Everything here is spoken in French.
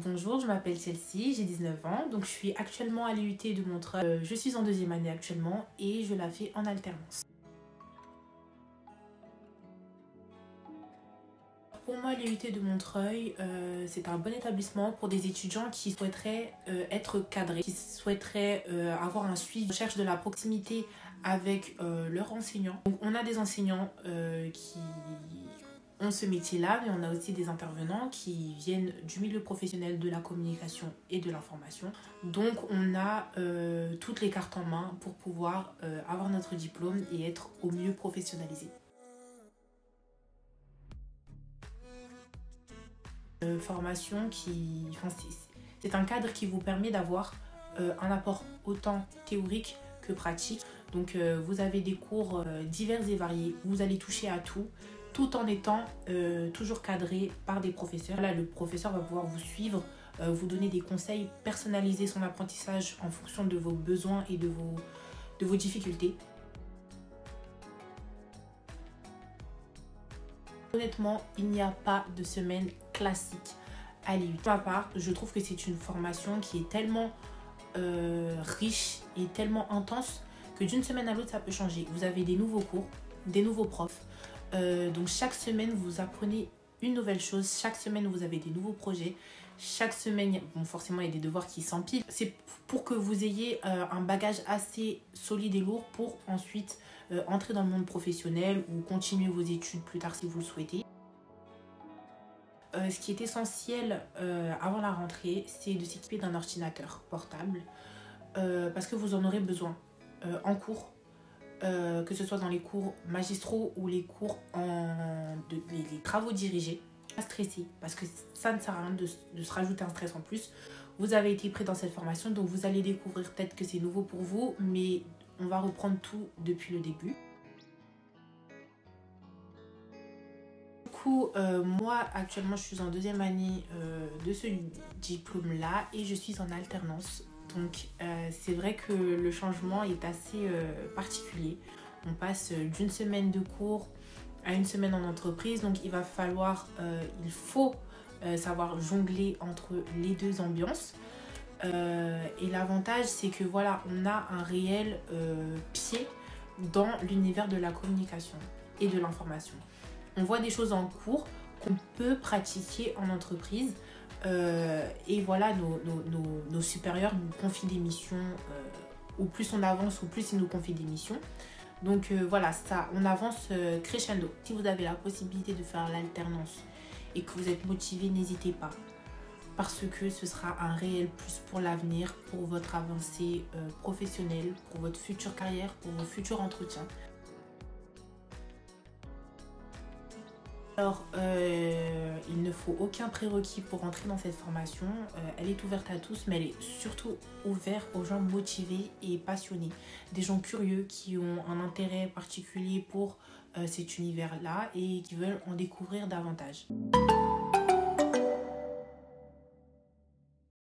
Bonjour, je m'appelle Chelsea, j'ai 19 ans, donc je suis actuellement à l'IUT de Montreuil. Je suis en deuxième année actuellement et je la fais en alternance. Pour moi, l'IUT de Montreuil, c'est un bon établissement pour des étudiants qui souhaiteraient être cadrés, qui souhaiteraient avoir un suivi, recherche de la proximité avec leurs enseignants. Donc, on a des enseignants qui ont ce métier-là, mais on a aussi des intervenants qui viennent du milieu professionnel de la communication et de l'information. Donc, on a toutes les cartes en main pour pouvoir avoir notre diplôme et être au mieux professionnalisé. Formation c'est un cadre qui vous permet d'avoir un apport autant théorique que pratique. Donc vous avez des cours divers et variés, vous allez toucher à tout en étant toujours cadré par des professeurs. Là, le professeur va pouvoir vous suivre, vous donner des conseils, personnaliser son apprentissage en fonction de vos besoins et de vos difficultés. Honnêtement, il n'y a pas de semaine classique à l'IUT. Pour ma part, je trouve que c'est une formation qui est tellement riche et tellement intense que d'une semaine à l'autre, ça peut changer. Vous avez des nouveaux cours, des nouveaux profs. Donc chaque semaine, vous apprenez une nouvelle chose. Chaque semaine, vous avez des nouveaux projets. Chaque semaine, bon, forcément, il y a des devoirs qui s'empilent. C'est pour que vous ayez un bagage assez solide et lourd pour ensuite entrer dans le monde professionnel ou continuer vos études plus tard si vous le souhaitez. Ce qui est essentiel avant la rentrée, c'est de s'équiper d'un ordinateur portable parce que vous en aurez besoin en cours, que ce soit dans les cours magistraux ou les cours les travaux dirigés. Pas stressé parce que ça ne sert à rien de se rajouter un stress en plus. Vous avez été pris dans cette formation, donc vous allez découvrir peut-être que c'est nouveau pour vous, mais on va reprendre tout depuis le début. Du coup, moi actuellement je suis en deuxième année de ce diplôme-là et je suis en alternance. Donc c'est vrai que le changement est assez particulier. On passe d'une semaine de cours à une semaine en entreprise, donc il faut savoir jongler entre les deux ambiances. Et l'avantage, c'est que voilà, on a un réel pied dans l'univers de la communication et de l'information. On voit des choses en cours qu'on peut pratiquer en entreprise. Et voilà, nos supérieurs nous confient des missions. Au plus on avance, au plus ils nous confient des missions. Donc voilà, on avance crescendo. Si vous avez la possibilité de faire l'alternance et que vous êtes motivé, n'hésitez pas. Parce que ce sera un réel plus pour l'avenir, pour votre avancée professionnelle, pour votre future carrière, pour vos futurs entretiens. Alors, il ne faut aucun prérequis pour entrer dans cette formation. Elle est ouverte à tous, mais elle est surtout ouverte aux gens motivés et passionnés. Des gens curieux qui ont un intérêt particulier pour cet univers-là et qui veulent en découvrir davantage.